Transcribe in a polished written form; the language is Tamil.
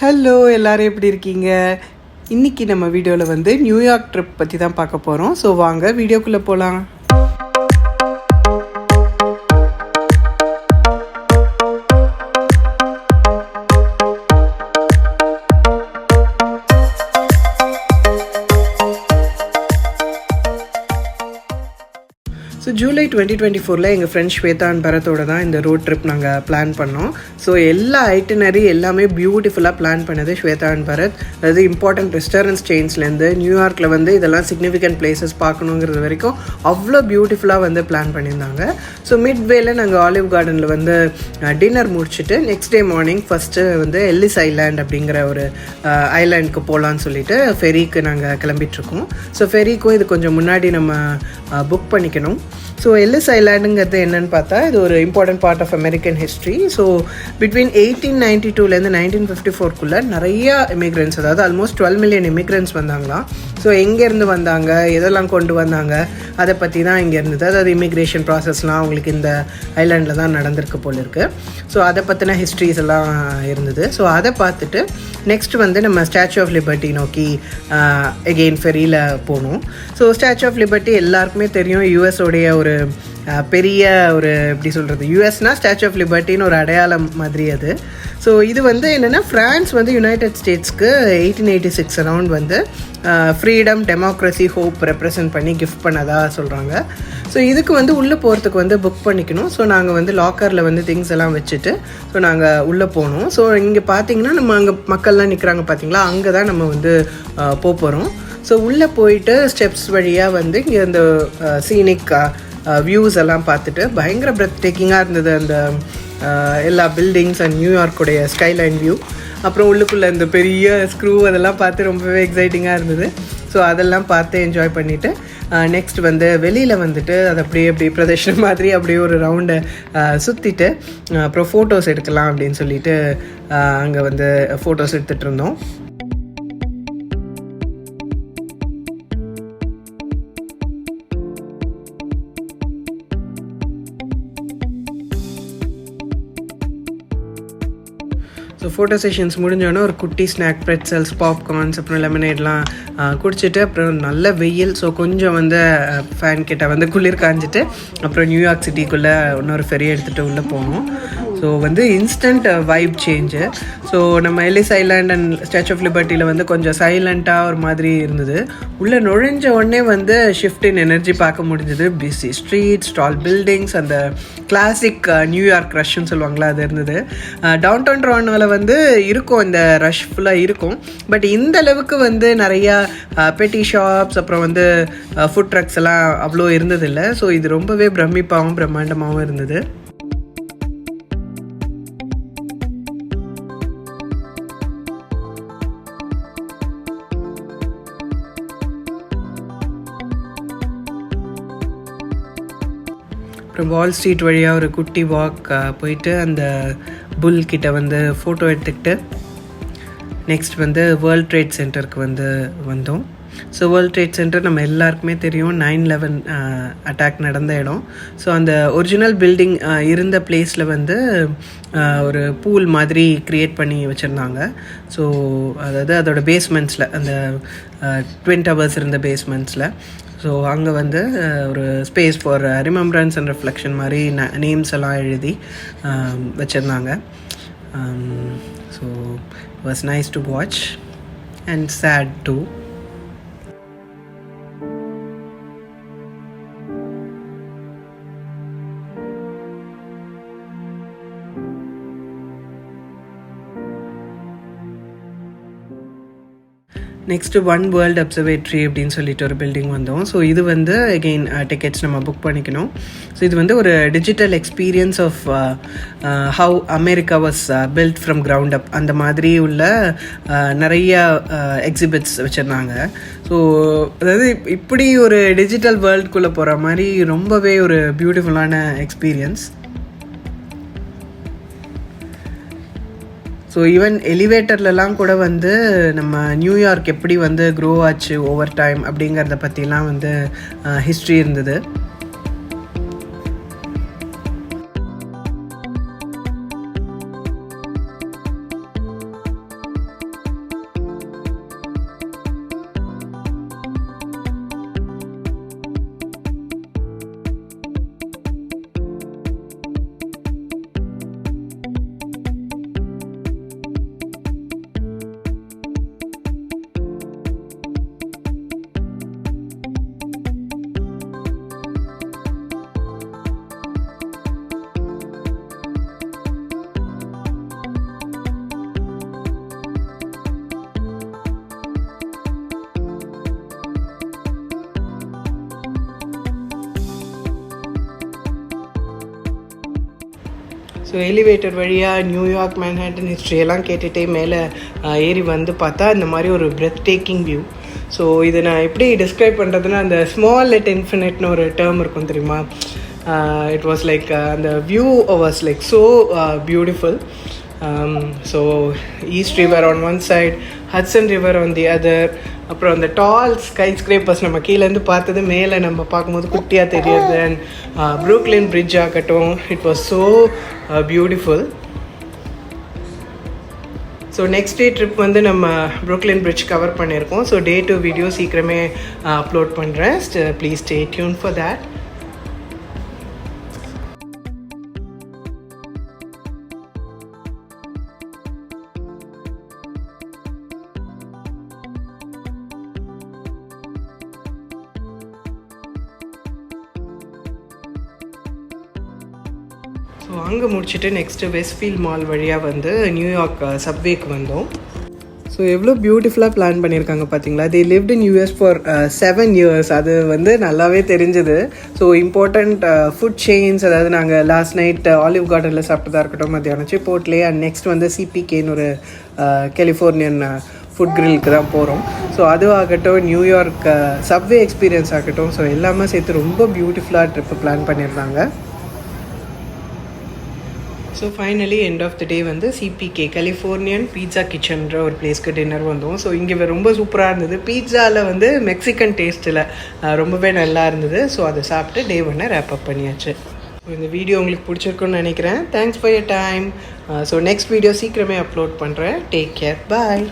ஹலோ எல்லாரும் எப்படி இருக்கீங்க? இன்றைக்கி நம்ம வீடியோவில் வந்து நியூயார்க் ட்ரிப் பற்றி தான் பார்க்க போகிறோம். ஸோ வாங்க வீடியோக்குள்ளே போகலாம். ஸோ ஜூலை 2024 எங்கள் ஃப்ரெண்ட்ஸ் ஸ்வேதா அண்ட் பரத்தோட தான் இந்த ரோட் ட்ரிப் நாங்கள் பிளான் பண்ணோம். ஸோ எல்லா ஐட்டினரி எல்லாமே பியூட்டிஃபுல்லாக பிளான் பண்ணது ஸ்வேதா அண்ட் பரத். அதாவது இம்பார்ட்டன்ட் ரெஸ்டாரண்ட்ஸ் செயின்ஸ்லேருந்து நியூயார்க்கில் வந்து இதெல்லாம் சிக்னிஃபிகண்ட் பிளேசஸ் பார்க்கணுங்கிறது வரைக்கும் அவ்வளோ பியூட்டிஃபுல்லாக வந்து பிளான் பண்ணியிருந்தாங்க. ஸோ மிட்வேல நாங்கள் ஆலிவ் கார்டனில் வந்து டின்னர் முடிச்சுட்டு நெக்ஸ்ட் டே மார்னிங் ஃபஸ்ட்டு வந்து எல்லிஸ் ஐலாண்ட் அப்படிங்கிற ஒரு ஐலாண்டுக்கு போகலான்னு சொல்லிட்டு ஃபெரிக்கு நாங்கள் கிளம்பிட்டுருக்கோம். ஸோ ஃபெரிக்கும் இது கொஞ்சம் முன்னாடி நம்ம புக் பண்ணிக்கணும். ஸோ எல்லிஸ் ஐலாண்டுங்கிறது என்னென்னு பார்த்தா இது ஒரு important part of American history. So between 1892 1954 நிறையா இமிக்ரெண்ட்ஸ், அதாவது ஆல்மோஸ்ட் 12 மில்லியன் இமிக்ரெண்ட்ஸ் வந்தாங்களாம். ஸோ எங்கேருந்து வந்தாங்க, எதெல்லாம் கொண்டு வந்தாங்க, அதை பற்றி தான் இங்கே இருந்தது. அதாவது இமிக்ரேஷன் ப்ராசஸ்லாம் அவங்களுக்கு இந்த ஐலாண்டில் தான் நடந்திருக்கு போல் இருக்குது. ஸோ அதை பற்றின ஹிஸ்ட்ரிஸ் எல்லாம் இருந்தது. ஸோ அதை பார்த்துட்டு நெக்ஸ்ட் வந்து நம்ம ஸ்டாச்சு ஆஃப் லிபர்ட்டி நோக்கி எகெயின் ஃபெரியில் போகணும். ஸோ ஸ்டாச்சு ஆஃப் லிபர்ட்டி எல்லாருக்குமே தெரியும், யூஎஸோடைய ஒரு பெரிய ஒரு எப்படி சொல்கிறது, யூஎஸ்னால் ஸ்டாச்சு ஆஃப் லிபர்ட்டின்னு ஒரு அடையாளம் மாதிரி அது. ஸோ இது வந்து என்னென்னா ஃப்ரான்ஸ் வந்து யுனைடெட் ஸ்டேட்ஸ்க்கு 1886 அரவுண்ட் வந்து ஃப்ரீடம், டெமோக்ரஸி, ஹோப் ரெப்ரசன்ட் பண்ணி கிஃப்ட் பண்ணதாக சொல்கிறாங்க. ஸோ இதுக்கு வந்து உள்ளே போகிறதுக்கு வந்து புக் பண்ணிக்கணும். ஸோ நாங்கள் வந்து லாக்கரில் வந்து திங்ஸ் எல்லாம் வச்சுட்டு ஸோ நாங்கள் உள்ளே போனோம். ஸோ இங்கே பார்த்தீங்கன்னா நம்ம அங்கே மக்கள்லாம் நிற்கிறாங்க பார்த்தீங்களா, அங்கே தான் நம்ம வந்து போகிறோம். ஸோ உள்ளே போயிட்டு ஸ்டெப்ஸ் வழியாக வந்து இங்கே இந்த சீனிக் வியூஸ் எல்லாம் பார்த்துட்டு பயங்கர பிரெத் டேக்கிங்காக இருந்தது. அந்த எல்லா பில்டிங்ஸ் அண்ட் நியூயார்க்குடைய ஸ்கைலைன் வியூ, அப்புறம் உள்ளுக்குள்ளே இந்த பெரிய ஸ்க்ரூ அதெல்லாம் பார்த்து ரொம்பவே எக்ஸைட்டிங்காக இருந்தது. ஸோ அதெல்லாம் பார்த்து என்ஜாய் பண்ணிவிட்டு நெக்ஸ்ட் வந்து வெளியில் வந்துட்டு அது அப்படியே பிரதர்ஷனம் மாதிரி அப்படியே ஒரு ரவுண்டை சுற்றிட்டு அப்புறம் ஃபோட்டோஸ் எடுக்கலாம் அப்படின்னு சொல்லிட்டு அங்கே வந்து ஃபோட்டோஸ் எடுத்துகிட்டு இருந்தோம். ஸோ ஃபோட்டோ செஷன்ஸ் முடிஞ்சோடனே ஒரு குட்டி ஸ்நாக், ப்ரெட்சல்ஸ், பாப்கார்ன்ஸ், அப்புறம் லெமனேட்லாம் குடிச்சிட்டு அப்புறம் நல்ல வெயில். ஸோ கொஞ்சம் வந்து ஃபேன் கிட்ட வந்து குளிர் காஞ்சிட்டு அப்புறம் நியூயார்க் சிட்டிக்குள்ளே இன்னொரு ஃபெரி எடுத்துகிட்டு உள்ளே போனோம். ஸோ வந்து இன்ஸ்டன்ட் வைப் சேஞ்சு. ஸோ நம்ம Ellis Island and statue of லிபர்ட்டியில் வந்து கொஞ்சம் சைலண்ட்டாக ஒரு மாதிரி இருந்தது. உள்ளே நுழைஞ்ச உடனே வந்து ஷிஃப்ட் இன் எனர்ஜி பார்க்க முடிஞ்சது. பிஸி ஸ்ட்ரீட்ஸ், டால் பில்டிங்ஸ், அந்த கிளாசிக் நியூயார்க் ரஷ்ன்னு சொல்லுவாங்களா அது இருந்தது. டவுன் டவுன் டொராண்டோவில் வந்து இருக்கும், இந்த ரஷ் ஃபுல்லாக இருக்கும். பட் இந்த அளவுக்கு வந்து நிறையா பெட்டி ஷாப்ஸ் அப்புறம் வந்து ஃபுட் ட்ரக்ஸ் எல்லாம் அவ்வளோ இருந்ததில்லை. ஸோ இது ரொம்பவே பிரமிப்பாகவும் பிரம்மாண்டமாகவும் இருந்தது. அப்புறம் வால் ஸ்ட்ரீட் வழியாக ஒரு குட்டி வாக் போயிட்டு அந்த புல் கிட்ட வந்து ஃபோட்டோ எடுத்துக்கிட்டு நெக்ஸ்ட் வந்து வேர்ல்ட் ட்ரேட் சென்டருக்கு வந்து வந்தோம். ஸோ வேர்ல்ட் ட்ரேட் சென்டர் நம்ம எல்லாருக்குமே தெரியும், 9/11 அட்டாக் நடந்த இடம். ஸோ அந்த ஒரிஜினல் பில்டிங் இருந்த பிளேஸில் வந்து ஒரு பூல் மாதிரி க்ரியேட் பண்ணி வச்சுருந்தாங்க. ஸோ அதாவது அதோட பேஸ்மெண்ட்ஸில் அந்த ட்வின் டவர்ஸ் இருந்த பேஸ்மெண்ட்ஸில் ஸோ அங்கே வந்து ஒரு space for remembrance and reflection மாதிரி நேம்ஸ் எல்லாம் எழுதி வச்சுருந்தாங்க. So it was nice to watch and sad too. Next one world observatory அப்படின்னு சொல்லிட்டு ஒரு பில்டிங் வந்தோம். ஸோ இது வந்து அகெயின் டிக்கெட்ஸ் நம்ம புக் பண்ணிக்கணும். ஸோ இது வந்து ஒரு digital experience of how America was built from ground up, அந்த மாதிரி உள்ள நிறையா எக்ஸிபிட்ஸ் வச்சுருந்தாங்க. ஸோ அதாவது இப்படி ஒரு டிஜிட்டல் வேர்ல்டுக்குள்ளே போகிற மாதிரி ரொம்பவே ஒரு பியூட்டிஃபுல்லான எக்ஸ்பீரியன்ஸ். ஸோ ஈவன் எலிவேட்டர்லலாம் கூட வந்து நம்ம நியூயார்க் எப்படி வந்து க்ரோ ஆச்சு ஓவர் டைம் அப்படிங்கிறத பற்றிலாம் வந்து ஹிஸ்ட்ரி இருந்தது. ஸோ எலிவேட்டர் வழியாக நியூயார்க் மேன்ஹாட்டன் ஹிஸ்ட்ரியெல்லாம் கேட்டுகிட்டே மேலே ஏறி வந்து பார்த்தா இந்த மாதிரி ஒரு பிரெத் டேக்கிங் வியூ. ஸோ இதை நான் எப்படி டிஸ்கிரைப் பண்ணுறதுன்னா, அந்த ஸ்மால் லெட் இன்ஃபினிட்னு ஒரு டேர்ம் இருக்கும் தெரியுமா. இட் வாஸ் லைக் அந்த view was like so beautiful. So East River on one side, Hudson River on the other. அப்புறம் அந்த டால் ஸ்கை ஸ்க்ரேப்பர்ஸ் நம்ம கீழேருந்து பார்த்தது மேலே நம்ம பார்க்கும்போது குட்டியாக தெரியுது. அண்ட் ப்ரூக்லின் பிரிட்ஜ் ஆகட்டும், it was so beautiful. So next day trip வந்து நம்ம ப்ரூக்லின் பிரிட்ஜ் கவர் பண்ணியிருக்கோம். ஸோ டே 2 வீடியோ சீக்கிரமே அப்லோட் பண்ணுறேன். Please stay tune for that. So அங்கே முடிச்சுட்டு நெக்ஸ்ட்டு வெஸ்ட்ஃபீல்ட் மால் வழியாக வந்து நியூயார்க் சப்வேக்கு வந்தோம். ஸோ எவ்வளோ பியூட்டிஃபுல்லாக பிளான் பண்ணியிருக்காங்க பார்த்தீங்களா. தே lived in US for 7 years. அது வந்து நல்லாவே தெரிஞ்சுது. ஸோ இம்பார்ட்டண்ட் ஃபுட் செயின்ஸ், அதாவது நாங்கள் லாஸ்ட் நைட் ஆலிவ் கார்டனில் சாப்பிட்டதா இருக்கட்டும், மத்தியானம் சிப்போட்லே, அண்ட் நெக்ஸ்ட் வந்து சிபிகேன்னு ஒரு கலிஃபோர்னியன் ஃபுட் கிரில்க்கு தான் போகிறோம். ஸோ அதுவாகட்டும், நியூயார்க் சப்வே எக்ஸ்பீரியன்ஸ் ஆகட்டும், ஸோ எல்லாமே சேர்த்து ரொம்ப பியூட்டிஃபுல்லாக ட்ரிப்பு பிளான் பண்ணியிருந்தாங்க. So finally end of the day வந்து சிபிகே கலிஃபோர்னியன் பீட்சா கிச்சன்ற ஒரு பிளேஸ்க்கு டின்னர் வந்தோம். ஸோ இங்கே ரொம்ப சூப்பராக இருந்தது. பீட்சாவில் வந்து மெக்சிகன் டேஸ்ட்டில் ரொம்பவே நல்லா இருந்தது. ஸோ அதை சாப்பிட்டு டே 1 ரேப் அப் பண்ணியாச்சு. ஸோ இந்த வீடியோ உங்களுக்கு பிடிச்சிருக்குன்னு நினைக்கிறேன். Thanks for your time. So next video சீக்கிரமே அப்லோட் பண்ணுறேன். டேக் கேர், பாய்.